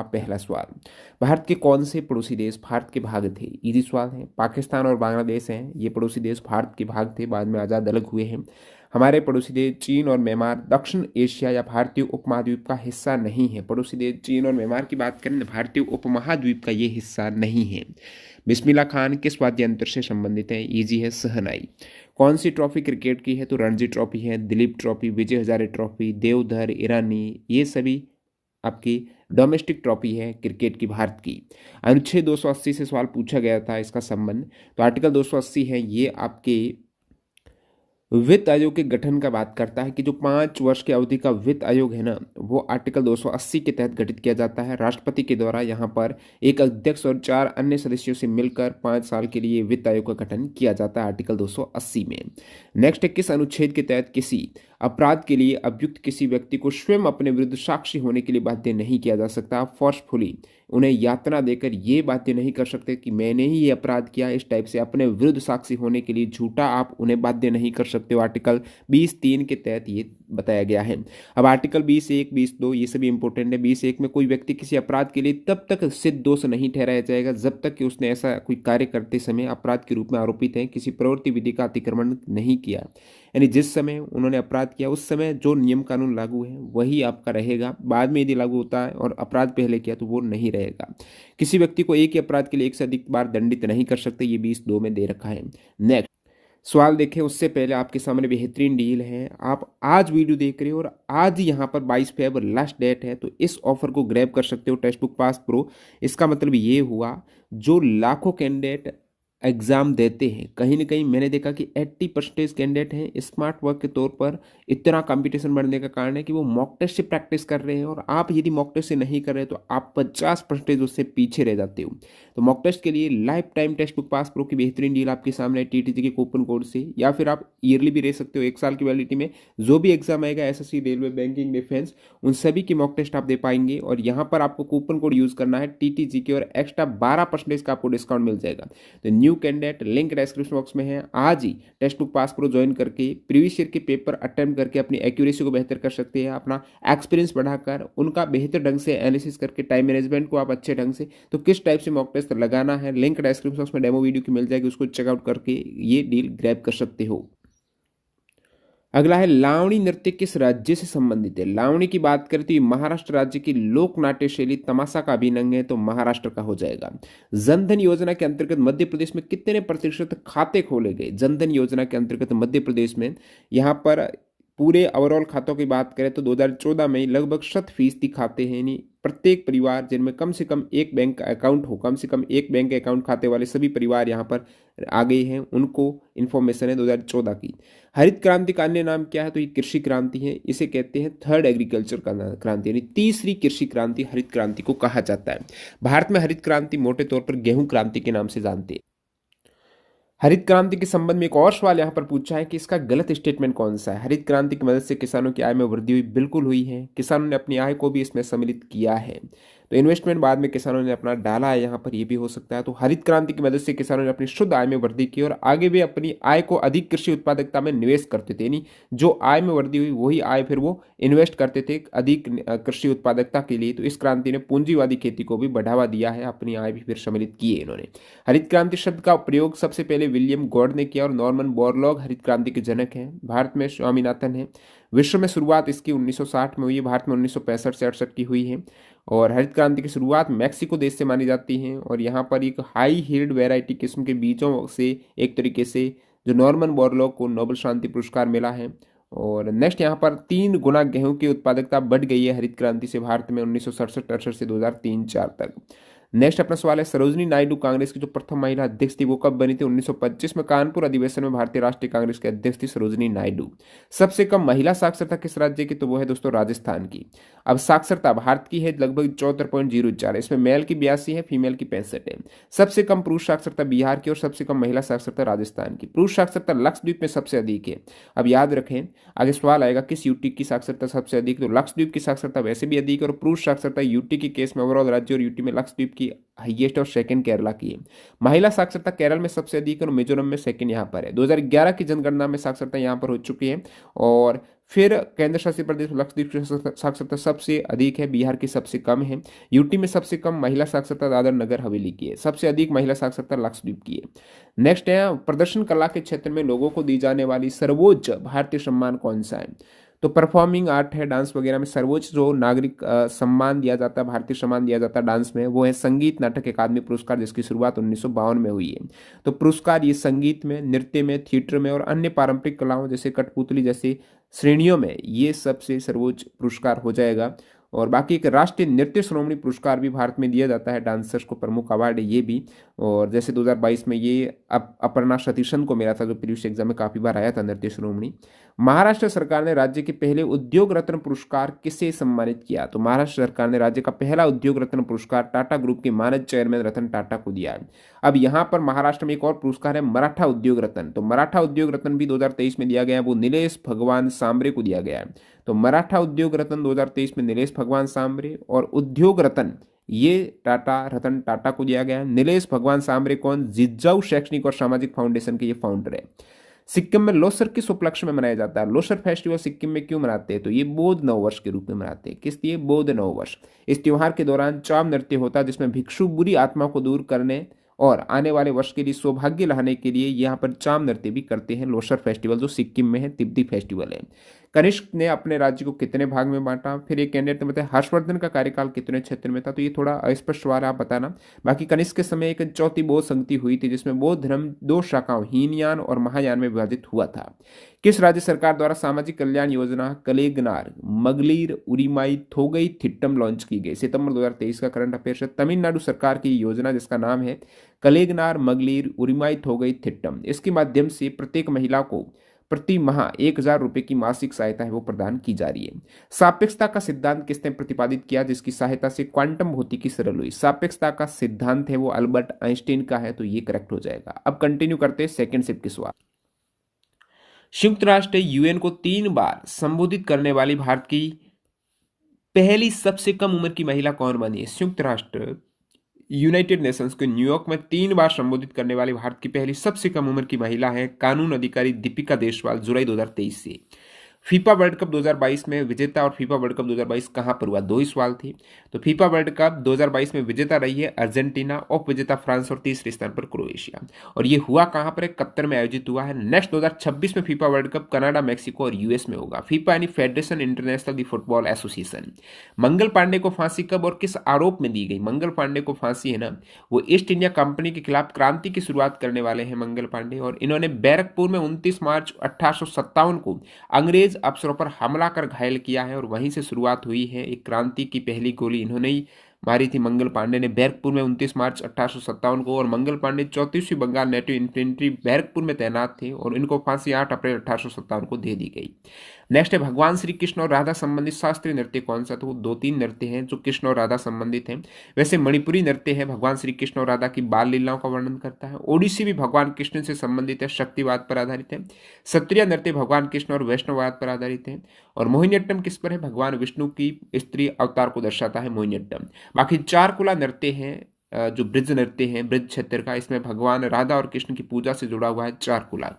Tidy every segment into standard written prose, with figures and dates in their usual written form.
आपका पहला सवाल। भारत के कौन से पड़ोसी देश भारत के भाग थे? इजी सवाल है। पाकिस्तान और बांग्लादेश हैं ये पड़ोसी देश, भारत के भाग थे, बाद में आज़ाद अलग हुए हैं। हमारे पड़ोसी देश चीन और म्यांमार दक्षिण एशिया या भारतीय उपमहाद्वीप का हिस्सा नहीं है। पड़ोसी देश चीन और म्यांमार की बात करें तो भारतीय उपमहाद्वीप का ये हिस्सा नहीं है। बिस्मिल्लाह खान किस वाद्य यंत्र से संबंधित है? इजी है, शहनाई। कौन सी ट्रॉफी क्रिकेट की है? तो रणजी ट्रॉफी है, दिलीप ट्रॉफी, विजय हजारे ट्रॉफी, देवधर, ईरानी, ये सभी आपकी डोमेस्टिक ट्रॉफी है क्रिकेट की भारत की। अनुच्छेद 280 से सवाल पूछा गया था इसका संबंध, तो आर्टिकल 280 है ये आपके वित्त आयोग के गठन का बात करता है कि जो 5 वर्ष की अवधि का वित्त आयोग है ना, वो आर्टिकल 280 के तहत गठित किया जाता है। राष्ट्रपति के द्वारा यहाँ पर एक अध्यक्ष और 4 अन्य सदस्यों से मिलकर 5 साल के लिए वित्त आयोग का गठन किया जाता है आर्टिकल 280 में। नेक्स्ट है, किस अनुच्छेद के तहत किसी अपराध के लिए अभियुक्त किसी व्यक्ति को स्वयं अपने विरुद्ध साक्षी होने के लिए बाध्य नहीं किया जा सकता? फोर्सफुली उन्हें यातना देकर ये बाध्य नहीं कर सकते कि मैंने ही ये अपराध किया, इस टाइप से अपने विरुद्ध साक्षी होने के लिए झूठा आप उन्हें बाध्य नहीं कर सकते हो। आर्टिकल 20(3) के तहत ये बताया गया है। अब आर्टिकल 20(1), 20(2) ये सभी इंपॉर्टेंट है। 20(1) में कोई व्यक्ति किसी अपराध के लिए तब तक सिद्ध दोष नहीं ठहराया जाएगा जब तक कि उसने ऐसा कोई कार्य करते समय अपराध के रूप में आरोपित है किसी प्रवृत्ति विधि का अतिक्रमण नहीं किया, यानी जिस समय उन्होंने अपराध किया उस समय जो नियम कानून लागू है वही आपका रहेगा। बाद में यदि लागू होता है और अपराध पहले किया तो वो नहीं रहेगा। किसी व्यक्ति को एक ही अपराध के लिए एक से अधिक बार दंडित नहीं कर सकते, ये 20(2) में दे रखा है। नेक्स्ट सवाल देखें उससे पहले आपके सामने बेहतरीन डील है। आप आज वीडियो देख रहे हो और आज यहाँ पर 22 फेब लास्ट डेट है, तो इस ऑफर को ग्रैब कर सकते हो, टेक्स्ट बुक पास प्रो। इसका मतलब ये हुआ जो लाखों कैंडिडेट एग्ज़ाम देते हैं, कहीं ना कहीं मैंने देखा कि 80% कैंडिडेट हैं स्मार्ट वर्क के तौर पर। इतना कंपटीशन बढ़ने का कारण है कि वो मॉक टेस्ट से प्रैक्टिस कर रहे हैं, और आप यदि मॉक टेस्ट से नहीं कर रहे तो आप 50% उससे पीछे रह जाते हो। तो मॉक टेस्ट के लिए life time text book pass pro की बेहतरीन डील आपके सामने है टीटीजी के कूपन कोड से, या फिर आप ईयरली भी रह सकते हो। 1 साल की वैलिडिटी में जो भी एग्जाम आएगा एसएससी, रेलवे, बैंकिंग, डिफेंस, उन सभी की मॉक टेस्ट आप दे पाएंगे। और यहाँ पर आपको कूपन कोड यूज करना है टीटीजी के, और एक्स्ट्रा 12% का आपको डिस्काउंट मिल जाएगा। तो new candidate link description box में है, आज ही text book pass pro join करके प्रीवियस ईयर के पेपर अटेम्प्ट करके अपनी एक्यूरेसी को बेहतर कर सकते हैं, अपना एक्सपीरियंस बढ़ाकर उनका बेहतर ढंग से एनालिसिस करके टाइम मैनेजमेंट को आप अच्छे ढंग से, तो किस टाइप से मॉक टेस्ट लगाना है लिंक डिस्क्रिप्शन बॉक्स में डेमो वीडियो की मिल जाएगी, उसको चेकआउट करके ये डील ग्रैब कर सकते हो। अगला है, लावणी नृत्य किस राज्य से संबंधित है? लावणी की बात करें तो ये महाराष्ट्र राज्य की लोक नाट्य शैली तमाशा का अभिनंग है, तो महाराष्ट्र का हो जाएगा। जनधन योजना के अंतर्गत मध्य प्रदेश में कितने प्रतिशत खाते खोले गए? जनधन योजना के अंतर्गत मध्य प्रदेश में यहाँ पर पूरे ओवरऑल खातों की बात करें तो 2014 में लगभग 100% खाते हैं, यानी प्रत्येक परिवार जिनमें कम से कम एक बैंक अकाउंट हो, कम से कम एक बैंक अकाउंट खाते वाले सभी परिवार यहाँ पर आ गए हैं, उनको इन्फॉर्मेशन है 2014 की। हरित क्रांति का अन्य नाम क्या है? तो ये कृषि क्रांति है, इसे कहते हैं थर्ड एग्रीकल्चर क्रांति, यानी तीसरी कृषि क्रांति हरित क्रांति को कहा जाता है। भारत में हरित क्रांति मोटे तौर पर गेहूं क्रांति के नाम से जानते हैं। हरित क्रांति के संबंध में एक और सवाल यहाँ पर पूछा है कि इसका गलत स्टेटमेंट कौन सा है? हरित क्रांति की मदद से किसानों की आय में वृद्धि हुई, बिल्कुल हुई है। किसानों ने अपनी आय को भी इसमें सम्मिलित किया है, तो इन्वेस्टमेंट बाद में किसानों ने अपना डाला है, यहाँ पर ये भी हो सकता है। तो हरित क्रांति की मदद से किसानों ने अपनी शुद्ध आय में वृद्धि की और आगे भी अपनी आय को अधिक कृषि उत्पादकता में निवेश करते थे, यानी जो आय में वृद्धि हुई वही आय फिर वो इन्वेस्ट करते थे अधिक कृषि उत्पादकता के लिए। तो इस क्रांति ने पूंजीवादी खेती को भी बढ़ावा दिया है, अपनी आय भी फिर सम्मिलित की है इन्होंने। हरित क्रांति शब्द का प्रयोग सबसे पहले विलियम गॉर्ड ने किया और नॉर्मन बोरलॉग हरित क्रांति के जनक हैं। भारत में स्वामीनाथन है। विश्व में शुरुआत इसकी 1960 में हुई है, भारत में 1965 से 68 की हुई है। और हरित क्रांति की शुरुआत मैक्सिको देश से मानी जाती है, और यहाँ पर एक हाई हील्ड वैरायटी किस्म के बीजों से एक तरीके से जो नॉर्मन बोरलॉग को नोबेल शांति पुरस्कार मिला है। और नेक्स्ट यहाँ पर 3 गुना गेहूं की उत्पादकता बढ़ गई है हरित क्रांति से भारत में 1967-68 से 2003-04 तक। नेक्स्ट अपना सवाल है, सरोजिनी नायडू कांग्रेस की जो प्रथम महिला अध्यक्ष थी वो कब बनी थी? 1925 में कानपुर अधिवेशन में भारतीय राष्ट्रीय कांग्रेस के अध्यक्ष थी सरोजिनी नायडू। सबसे कम महिला साक्षरता किस राज्य की? तो वो है दोस्तों राजस्थान की। अब साक्षरता भारत की है लगभग 74.04, इसमें मेल की 82 है, फीमेल की 65 है। सबसे कम पुरुष साक्षरता बिहार की और सबसे कम महिला साक्षरता राजस्थान की। पुरुष साक्षरता लक्षद्वीप में सबसे अधिक है। अब याद रखें आगे सवाल आएगा किस यूटी की साक्षरता सबसे अधिक, तो लक्षद्वीप की साक्षरता वैसे भी अधिक है, और पुरुष साक्षरता यूटी के केस में ओवरऑल राज्य और यूटी में लक्षद्वीप की हाईएस्ट और सेकंड केरला की है। महिला साक्षरता केरल में सबसे अधिक और मिजोरम में सेकंड यहाँ पर है। 2011 की जनगणना में साक्षरता यहाँ पर हो चुकी है, और फिर केंद्र शासित प्रदेश लक्षद्वीप की साक्षरता सबसे अधिक है, बिहार की सबसे कम है। यूटी में सबसे कम महिला साक्षरता दादर नगर हवेली की है, सबसे अधिक महिला साक्षरता लक्षद्वीप की है। नेक्स्ट है प्रदर्शन कला के क्षेत्र में लोगों को दी जाने वाली सर्वोच्च भारतीय सम्मान कौन सा है? तो परफॉर्मिंग आर्ट है, डांस वगैरह में सर्वोच्च जो नागरिक सम्मान दिया जाता है, भारतीय सम्मान दिया जाता है डांस में, वो है संगीत नाटक अकादमी पुरस्कार, जिसकी शुरुआत 1952 में हुई है। तो पुरस्कार ये संगीत में, नृत्य में, थिएटर में और अन्य पारंपरिक कलाओं जैसे कठपुतली जैसे श्रेणियों में ये सबसे सर्वोच्च पुरस्कार हो जाएगा। और बाकी एक राष्ट्रीय नृत्य श्रोमणी पुरस्कार भी भारत में दिया जाता है, डांसर्स को प्रमुख अवार्ड है ये भी। और जैसे 2022 में ये अपर्णा सतीशन को मिला था, जो प्रीवियस एग्जाम में काफी बार आया था नृत्य श्रोमणी। महाराष्ट्र सरकार ने राज्य के पहले उद्योग रत्न पुरस्कार किसे सम्मानित किया? तो महाराष्ट्र सरकार ने राज्य का पहला उद्योग रत्न पुरस्कार टाटा ग्रुप के मानद चेयरमैन रतन टाटा को दिया है। अब यहाँ पर महाराष्ट्र में एक और पुरस्कार है मराठा उद्योग रत्न। तो मराठा उद्योग रत्न भी 2023 में दिया गया है, वो नीलेश भगवान सांबरे को दिया गया है। तो मराठा उद्योग रत्न 2023 में नीलेश भगवान सांबरे, और उद्योग रत्न ये टाटा रतन टाटा को दिया गया है। नीलेश भगवान सांबरे कौन? जिज्जाऊ शैक्षणिक और सामाजिक फाउंडेशन के ये फाउंडर है। सिक्किम में लोसर किस उपलक्ष्य में मनाया जाता है? लोसर फेस्टिवल सिक्किम में क्यों मनाते हैं? तो ये बौद्ध नववर्ष के रूप में मनाते हैं। किस लिए? बौद्ध नववर्ष। इस त्योहार के दौरान चाम नृत्य होता है, जिसमें भिक्षु बुरी आत्मा को दूर करने और आने वाले वर्ष के लिए सौभाग्य लाने के लिए यहाँ पर चाम नृत्य भी करते हैं। लोसर फेस्टिवल जो सिक्किम में है, तिब्बती फेस्टिवल है। कनिष्क ने अपने राज्य को कितने भाग में बांटा? फिर एक कैंडिडेट ने बताया हर्षवर्धन का कार्यकाल कितने क्षेत्र में था? तो ये थोड़ा अस्पष्ट सवाल आप बताना। बाकी कनिष्क के समय एक चौथी बौद्ध संगति हुई थी, जिसमें बौद्ध धर्म दो शाखाओं हीनयान और महायान में विभाजित हुआ था। किस राज्य सरकार द्वारा सामाजिक कल्याण योजना कलेगनार मगलीर उरिमाई थोगई थिट्टम लॉन्च की गई? सितंबर 2023 का करंट अफेयर्स है। तमिलनाडु सरकार की योजना जिसका नाम है कलेगनार मगलीर उरिमाई थोगई थिट्टम, इसके माध्यम से प्रत्येक महिला को प्रति माह 1,000 रुपए की मासिक सहायता है वो प्रदान की जा रही है। सापेक्षता का सिद्धांत किसने प्रतिपादित किया, जिसकी सहायता से क्वांटम भौतिकी सरल हुई? सापेक्षता का सिद्धांत है वो अल्बर्ट आइंस्टीन का है, तो ये करेक्ट हो जाएगा। अब कंटिन्यू करते हैं सेकंड शिफ्ट के सवाल। संयुक्त राष्ट्र यूएन को 3 बार संबोधित करने वाली भारत की पहली सबसे कम उम्र की महिला कौन बनी है? संयुक्त राष्ट्र यूनाइटेड नेशंस को न्यूयॉर्क में 3 बार संबोधित करने वाली भारत की पहली सबसे कम उम्र की महिला है कानून अधिकारी दीपिका देशवाल, जुलाई 2023 से। फीफा वर्ल्ड कप 2022 में विजेता और फीफा वर्ल्ड कप 2022 कहां पर हुआ? 2 ही सवाल थे। तो फीफा वर्ल्ड कप 2022 में विजेता रही है अर्जेंटीना, उप विजेता फ्रांस और तीसरे स्थान पर क्रोएशिया। और ये हुआ कहां पर है? कतर में आयोजित हुआ है। नेक्स्ट 2026 में FIFA world cup Canada, Mexico और यूएस में होगा। फीफा यानी फेडरेशन इंटरनेशनल दी फुटबॉल एसोसिएशन। मंगल पांडे को फांसी कब और किस आरोप में दी गई? मंगल पांडे को फांसी है ना, वो ईस्ट इंडिया कंपनी के खिलाफ क्रांति की शुरुआत करने वाले हैं मंगल पांडे, और इन्होंने बैरकपुर में 29 मार्च 1857 को अंग्रेज अफसरों पर हमला कर घायल किया है, और वहीं से शुरुआत हुई है एक क्रांति की। पहली गोली इन्होंने ही मारी थी मंगल पांडे ने बैरकपुर में 29 मार्च 1857 को। और मंगल पांडे 34वीं बंगाल नेटिव इन्फेंट्री बैरकपुर में तैनात थे, और इनको फांसी 8 अप्रैल 1857 को दे दी गई। नेक्स्ट है भगवान श्री कृष्ण और राधा संबंधित शास्त्रीय नृत्य कौन सा? तो 2-3 नृत्य हैं जो कृष्ण और राधा संबंधित हैं। वैसे मणिपुरी नृत्य है, भगवान श्री कृष्ण और राधा की बाल लीलाओं का वर्णन करता है। ओडिसी भी भगवान कृष्ण से संबंधित है, शक्तिवाद पर आधारित है। क्षत्रिय नृत्य भगवान कृष्ण और वैष्णववाद पर आधारित है। और मोहिनीअट्टम किस पर है? भगवान विष्णु की स्त्री अवतार को दर्शाता है मोहिनीअट्टम। बाकी चारकुला नृत्य है जो ब्रिज नृत्य है ब्रिज क्षेत्र का, इसमें भगवान राधा और कृष्ण की पूजा से जुड़ा हुआ है चारकुला।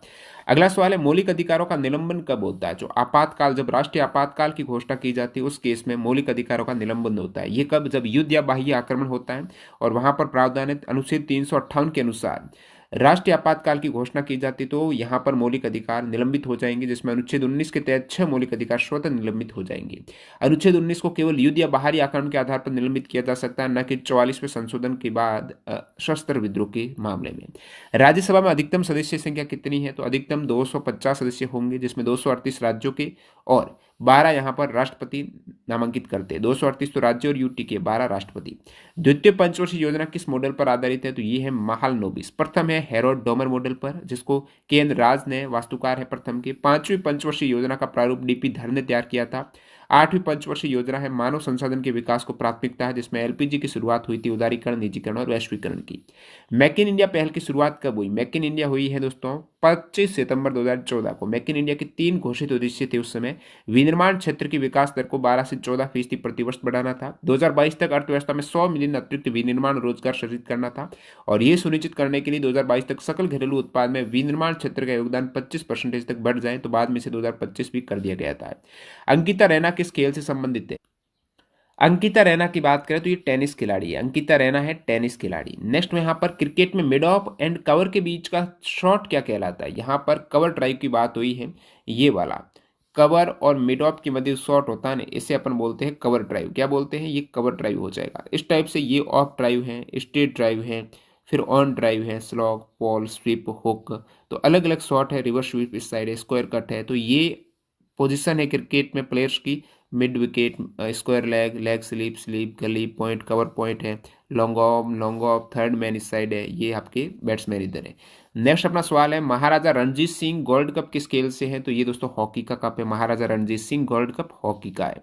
अगला सवाल है मौलिक अधिकारों का निलंबन कब होता है? जो आपातकाल, जब राष्ट्रीय आपातकाल की घोषणा की जाती है उस केस में मौलिक अधिकारों का निलंबन होता है। ये कब? जब युद्ध या बाह्य आक्रमण होता है, और वहां पर प्रावधान है अनुच्छेद 358 के अनुसार राष्ट्रीय आपातकाल की घोषणा की जाती तो यहाँ पर मौलिक अधिकार निलंबित हो जाएंगे, जिसमें अनुच्छेद 19 के तहत 6 मौलिक अधिकार स्वतः निलंबित हो जाएंगे। अनुच्छेद 19 को केवल युद्ध या बाहरी आक्रमण के आधार पर निलंबित किया जा सकता है, न कि 44वें संशोधन के बाद सशस्त्र विद्रोह के मामले में। राज्यसभा में अधिकतम सदस्य संख्या कितनी है? तो अधिकतम 250 सदस्य होंगे, जिसमें 238 राज्यों के और 12 यहाँ पर राष्ट्रपति नामांकित करते हैं। 238 तो राज्य और यूटी के, 12 राष्ट्रपति। द्वितीय पंचवर्षीय योजना किस मॉडल पर आधारित है? तो ये है महालनोबिस। प्रथम है हेरोड डोमर मॉडल पर, जिसको केंद्र राज ने वास्तुकार है प्रथम के। 5वीं पंचवर्षीय योजना का प्रारूप डीपी धर ने तैयार किया था। 8वीं पंचवर्षीय योजना है मानव संसाधन के विकास को प्राथमिकता है, जिसमें एलपीजी की शुरुआत हुई थी, उदारीकरण, निजीकरण और वैश्वीकरण की। मेक इन इंडिया पहल की शुरुआत कब हुई? मेक इन इंडिया हुई है दोस्तों 25 सितंबर 2014 को मेक इन इंडिया के 3 घोषित उद्देश्य थे उस समय। विनिर्माण क्षेत्र की विकास दर को 12 से 14% प्रतिवर्ष बढ़ाना था। 2022 तक अर्थव्यवस्था में 100 मिलियन अतिरिक्त विनिर्माण रोजगार सृजित करना था और ये सुनिश्चित करने के लिए 2022 तक सकल घरेलू उत्पाद में विनिर्माण क्षेत्र का योगदान 25% तक बढ़ जाए, तो बाद में से 2025 भी कर दिया गया था। अंकिता रैना किस खेल से संबंधित है? अंकिता रैना की बात करें तो ये टेनिस खिलाड़ी है। अंकिता रैना है टेनिस खिलाड़ी। नेक्स्ट में यहाँ पर क्रिकेट में मिड ऑफ एंड कवर के बीच का शॉट क्या कहलाता है? यहाँ पर कवर ड्राइव की बात हुई है, ये वाला कवर और मिड ऑफ के मध्य शॉट होता है ना, इसे अपन बोलते हैं कवर ड्राइव। क्या बोलते हैं? ये कवर ड्राइव हो जाएगा। इस टाइप से ये ऑफ ड्राइव है, स्ट्रेट ड्राइव है, फिर ऑन ड्राइव है, स्लॉग, पॉल, स्वीप, हुक, तो अलग अलग शॉट है। रिवर्स स्वीप इस साइड है, स्क्वायर कट है। तो ये पोजीशन है क्रिकेट में प्लेयर्स की। Mid wicket, square leg, leg sleep, sleep, गली, पॉइंट, कवर पॉइंट है, लॉन्ग ऑफ, थर्ड मैन इस साइड है। ये आपके बैट्समैन इधर है। नेक्स्ट अपना सवाल है, महाराजा रणजीत सिंह गोल्ड कप किस खेल से है? तो ये दोस्तों हॉकी का कप है। Maharaja Ranjit Singh gold cup hockey का है।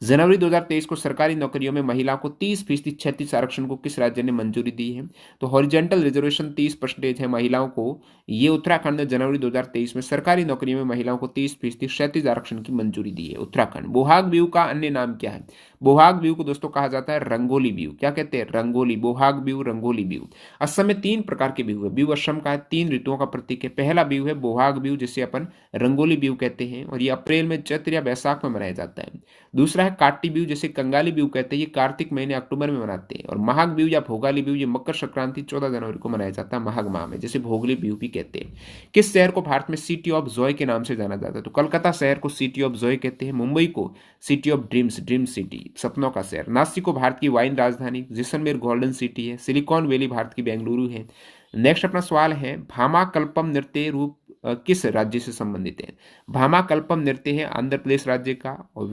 जनवरी 2023 को सरकारी नौकरियों में महिला को 30% क्षैतिज आरक्षण को किस राज्य ने मंजूरी दी है? तो हॉरिजॉन्टल रिजर्वेशन 30% है महिलाओं को। ये उत्तराखंड ने जनवरी 2023 में सरकारी नौकरियों में महिलाओं को 30% क्षैतिज आरक्षण की मंजूरी दी है, उत्तराखंड। बोहाग बिहू का अन्य नाम क्या है? बोहाग बिहू को दोस्तों कहा जाता है रंगोली बिहू। क्या कहते हैं? रंगोली। बोहाग बिहू, रंगोली बिहू। असम में 3 प्रकार के बिहू है। बिहू असम का है, 3 ऋतुओं का प्रतीक है। पहला बिहू है बोहाग बिहू, जिसे अपन रंगोली बिहू कहते हैं, और ये अप्रैल में, चैत्र या बैसाख में मनाया जाता है। दूसरा है काटी बिहू, जिसे कंगाली बिहू कहते हैं, ये कार्तिक महीने अक्टूबर में मनाते हैं। और महाग बिहू या भोगाली बिहू, ये मकर संक्रांति 14 जनवरी को मनाया जाता है, माघ माह में, जिसे भोगली बिहू भी कहते हैं। किस शहर को भारत में सिटी ऑफ जॉय के नाम से जाना जाता है? तो कलकत्ता शहर को सिटी ऑफ जॉय कहते हैं। मुंबई को city of dreams, dream city, सपनों का शहर। नासिक को भारत की वाइन राजधानी, जैसलमेर गोल्डन सिटी है। सिलिकॉन वैली भारत की बेंगलुरु है। नेक्स्ट अपना सवाल है, भामाकल्पम नृत्य रूप किस राज्य से संबंधित है? भामाकल्पम नृत्य है आंध्र प्रदेश राज्य का। और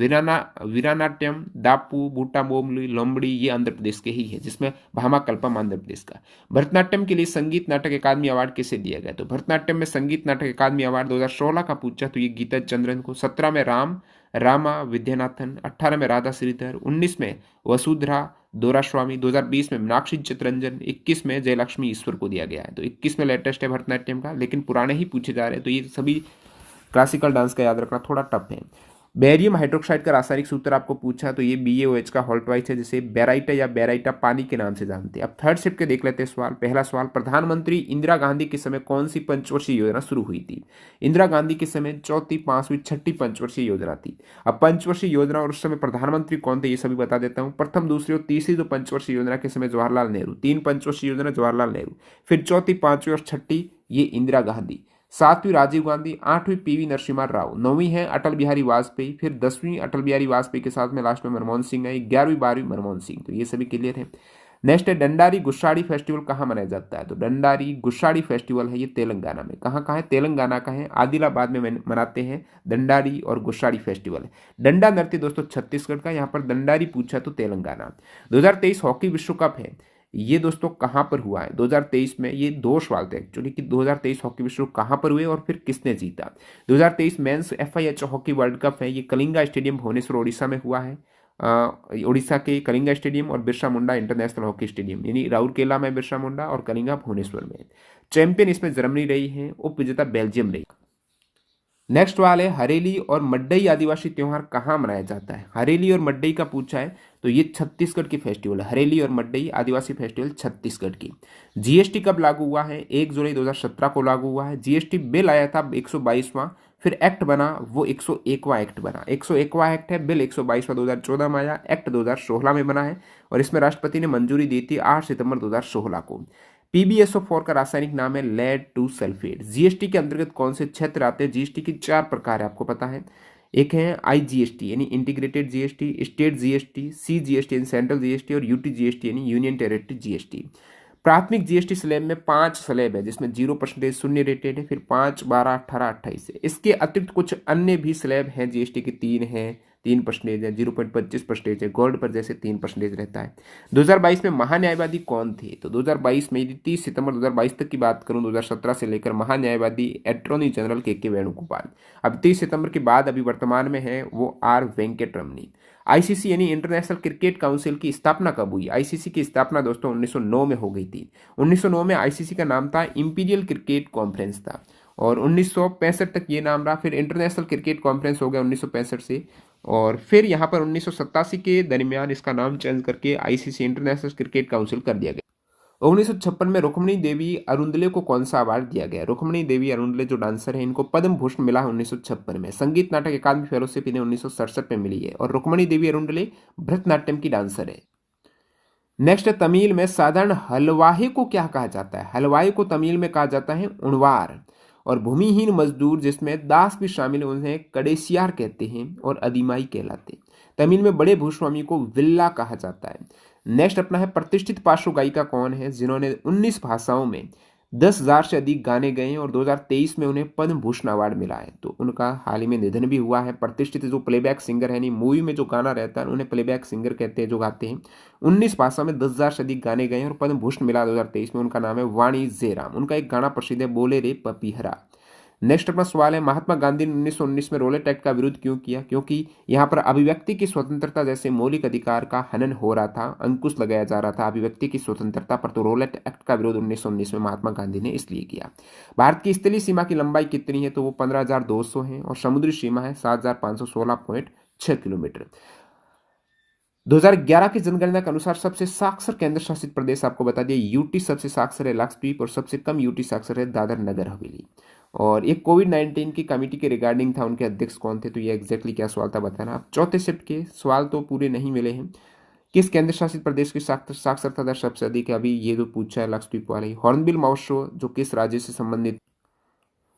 वीरानाट्यम, दापू, बूटा बोमली, लोमड़ी, ये आंध्र प्रदेश के ही है, जिसमें भामाकल्पम आंध्र प्रदेश का। भरतनाट्यम के लिए संगीत नाटक अकादमी अवार्ड किसे दिया गया? तो भरतनाट्यम में संगीत नाटक अकादमी अवार्ड 2016 का पूछा तो ये गीता चंद्रन को। 17 में रामा विद्यानाथन, 18 में राधा श्रीधर, 19 में वसुधरा दोरास्वामी, 2020 में मीनाक्षी चितरंजन, 21 में जयलक्ष्मी ईश्वर को दिया गया है। तो 21 में लेटेस्ट है भरतनाट्यम का, लेकिन पुराने ही पूछे जा रहे हैं, तो ये सभी क्लासिकल डांस का याद रखना थोड़ा टफ है। बेरियम हाइड्रोक्साइड का रासायनिक सूत्र आपको पूछा तो ये BaOH का होल ट्वाइस है, जिसे बेराइटा या बेराइटा पानी के नाम से जानते हैं। अब थर्ड शिफ्ट के देख लेते हैं सवाल। पहला सवाल, प्रधानमंत्री इंदिरा गांधी के समय कौन सी पंचवर्षीय योजना शुरू हुई थी? इंदिरा गांधी के समय 4th, 5वीं, 6ठी पंचवर्षीय योजना थी। अब पंचवर्षीय योजना और उस समय प्रधानमंत्री कौन थे ये सभी बता देता हूँ। प्रथम, दूसरी और तीसरी जो पंचवर्षीय योजना के समय जवाहरलाल नेहरू, 3 पंचवर्षीय योजना जवाहरलाल नेहरू, फिर 4th, 5वीं और 6ठी ये इंदिरा गांधी, 7वीं राजीव गांधी, 8वीं PV नरसिम्हा राव, 9वीं है अटल बिहारी वाजपेयी, फिर 10वीं अटल बिहारी वाजपेयी के साथ में लास्ट में मनमोहन सिंह है, 11वीं 12वीं मनमोहन सिंह। तो ये सभी क्लियर है। नेक्स्ट है, डंडारी गुस्साड़ी फेस्टिवल कहाँ मनाया जाता है? तो डंडारी गुस्साड़ी फेस्टिवल है ये तेलंगाना में। कहाँ है? तेलंगाना का है, आदिलाबाद में मनाते हैं डंडारी और गुस्साड़ी फेस्टिवल। डंडा नृत्य दोस्तों छत्तीसगढ़ का, यहाँ पर डंडारी पूछा तो तेलंगाना। 2023 हॉकी विश्व कप है, ये दोस्तों कहाँ पर हुआ है? 2023 में, ये 2 सवाल थे एक्चुअली कि 2023 हॉकी विश्व कहाँ पर हुए और फिर किसने जीता। 2023 men's FIH hockey world cup है, ये कलिंगा स्टेडियम भुवनेश्वर ओडिशा में हुआ है। उड़ीसा के कलिंगा स्टेडियम और Birsa Munda international hockey stadium, यानी राउरकेला में बिरसा मुंडा और कलिंगा भुवनेश्वर में। चैंपियन इसमें जर्मनी रही है, उप विजेता बेल्जियम रही। नेक्स्ट वाले, हरेली और मड्डई आदिवासी त्योहार कहाँ मनाया जाता है? हरेली और मड्डई का पूछा है तो ये छत्तीसगढ़ की फेस्टिवल है। हरेली और मड्डई आदिवासी फेस्टिवल छत्तीसगढ़ की। GST कब लागू हुआ है? 1 जुलाई 2017 को लागू हुआ है। GST बिल आया था 122वां, फिर एक्ट बना, वो 101वां एक्ट बना। 101वां एक्ट है, बिल 122वां 2014 में आया, एक्ट 2016 में बना है और इसमें राष्ट्रपति ने मंजूरी दी थी 8 सितंबर 2016 को। PbSO4 का रासायनिक नाम है लेड 2 सल्फेट। GST के अंतर्गत कौन से क्षेत्र आते हैं? GST की 4 प्रकार है, आपको पता है। एक है IGST यानी integrated GST, state GST, CGST यानी सेंट्रल GST और UT GST यानी यूनियन टेरिटरी GST। प्राथमिक GST स्लैब में 5 स्लैब है, जिसमें 0% शून्य रेटेड है, फिर 5, 12, 18, 28 है। इसके अतिरिक्त कुछ अन्य भी स्लैब हैं GST के, 3 है, 3% है, 0.25% है, गोल्ड पर जैसे 3% रहता है। 2022 में महान्यायवादी कौन थे? तो 2022 में, यदि 30 सितंबर 2022 तक की बात करूं, 2017 से लेकर महान्यायवादी अटॉर्नी जनरल के वेणुगोपाल। अब 30 सितंबर के बाद अभी वर्तमान में है वो R वेंकटरमणी। ICC यानी इंटरनेशनल क्रिकेट काउंसिल की स्थापना कब हुई? ICC की स्थापना दोस्तों 1909 में हो गई थी। 1909 में ICC का नाम था इंपीरियल क्रिकेट कॉन्फ्रेंस था और 1965 तक ये नाम रहा। फिर इंटरनेशनल क्रिकेट कॉन्फ्रेंस हो गया 1965 से, और फिर यहाँ पर 1987 के दरमियान इसका नाम चेंज करके आईसीसी इंटरनेशनल क्रिकेट काउंसिल कर दिया गया। 1956 में रुक्मिणी देवी अरुंदले को कौन सा अवार्ड दिया गया? रुक्मिणी देवी अरुंदले जो डांसर है, इनको पद्म भूषण मिला है 1956 में। संगीत नाटक अकादमी फेलोशिप इन्हें 1967 में मिली है। और रुक्मिणी देवी अरुंदले भरतनाट्यम की डांसर है। नेक्स्ट, तमिल में साधारण हलवाई को क्या कहा जाता है? हलवाई को तमिल में कहा जाता है उणवार। और भूमिहीन मजदूर जिसमें दास भी शामिल है उन्हें कडेसियार कहते हैं और अधिमाई कहलाते हैं। तमिल में बड़े भूस्वामी को विल्ला कहा जाता है। नेक्स्ट अपना है, प्रतिष्ठित पार्श्व गायिका कौन है जिन्होंने 19 भाषाओं में 10,000 से अधिक गाने गए हैं और 2023 में उन्हें पद्म भूषण अवार्ड मिला है? तो उनका हाल ही में निधन भी हुआ है। प्रतिष्ठित जो प्लेबैक सिंगर है, नहीं मूवी में जो गाना रहता है उन्हें प्लेबैक सिंगर कहते हैं, जो गाते हैं 19 भाषा में 10,000 से अधिक गाने गए हैं और पद्म भूषण मिला 2023 में। उनका नाम है वाणी जयराम। उनका एक गाना प्रसिद्ध है, बोले रे पपीहरा। नेक्स्ट अपना सवाल है, महात्मा गांधी ने 1919 में रोलेट एक्ट का विरोध क्यों किया? क्योंकि यहाँ पर अभिव्यक्ति की स्वतंत्रता जैसे मौलिक अधिकार का हनन हो रहा था, अंकुश लगाया जा रहा था अभिव्यक्ति की स्वतंत्रता पर। तो रोलेट एक्ट का विरोध 1919 में महात्मा गांधी ने इसलिए किया। भारत की स्थलीय सीमा की लंबाई कितनी है? तो वो 15,200 है। और समुद्री सीमा है 7,516.6 किलोमीटर। 2011 की जनगणना के अनुसार सबसे साक्षर केंद्र शासित प्रदेश आपको बता दिया यूटी सबसे साक्षर है लक्षद्वीप, और सबसे कम यूटी साक्षर है दादर नगर हवेली। और एक कोविड-19 की कमेटी के रिगार्डिंग था, उनके अध्यक्ष कौन थे? तो ये एग्जैक्टली क्या सवाल था बताना। अब चौथे शिफ्ट के सवाल तो पूरे नहीं मिले हैं। किस केंद्र शासित प्रदेश की साक्षरता दर सबसे अधिक है? अभी ये जो पूछा है लक्षद्वीप वाले। हॉर्नबिल महोत्सव जो किस राज्य से संबंधित?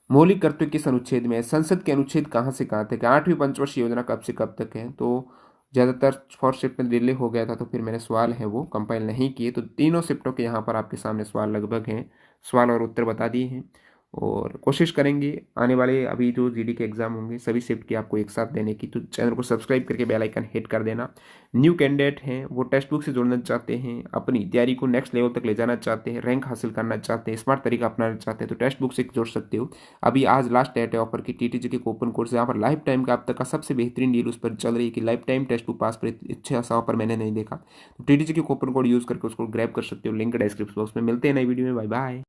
मौलिक कर्तव्य किस अनुच्छेद में है? संसद के अनुच्छेद कहाँ से कहाँ तक है? 8वीं पंचवर्षीय योजना कब से कब तक है? तो ज़्यादातर फर्स्ट शिफ्ट में डिले हो गया था, तो फिर मैंने सवाल है वो कंपाइल नहीं किए। तो तीनों शिफ्टों के यहाँ पर आपके सामने सवाल लगभग हैं, सवाल और उत्तर बता दिए हैं। और कोशिश करेंगे आने वाले अभी जो जीडी के एग्जाम होंगे सभी शिफ्ट की आपको एक साथ देने की। तो चैनल को सब्सक्राइब करके बेल आइकन हिट कर देना। न्यू कैंडिडेट हैं, वो टेक्स्ट बुक से जुड़ना चाहते हैं, अपनी तैयारी को नेक्स्ट लेवल तक ले जाना चाहते हैं, रैंक हासिल करना चाहते हैं, स्मार्ट तरीका अपनाना चाहते हैं, तो टेक्स्ट बुक से जुड़ सकते हो। अभी आज लास्ट डेट है ऑफर की टीटीजी के कूपन कोड से। यहाँ पर लाइफ टाइम का अब तक का सबसे बेहतरीन डील उस पर चल रही है कि लाइफ टाइम टेक्स्ट बुक पास पर अच्छा सा ऑफर मैंने नहीं देखा। तो टीटीजी के कूपन कोड यूज़ करके उसको ग्रैब कर सकते हो। लिंक डिस्क्रिप्शन बॉक्स में। मिलते हैं नई वीडियो में। Bye bye.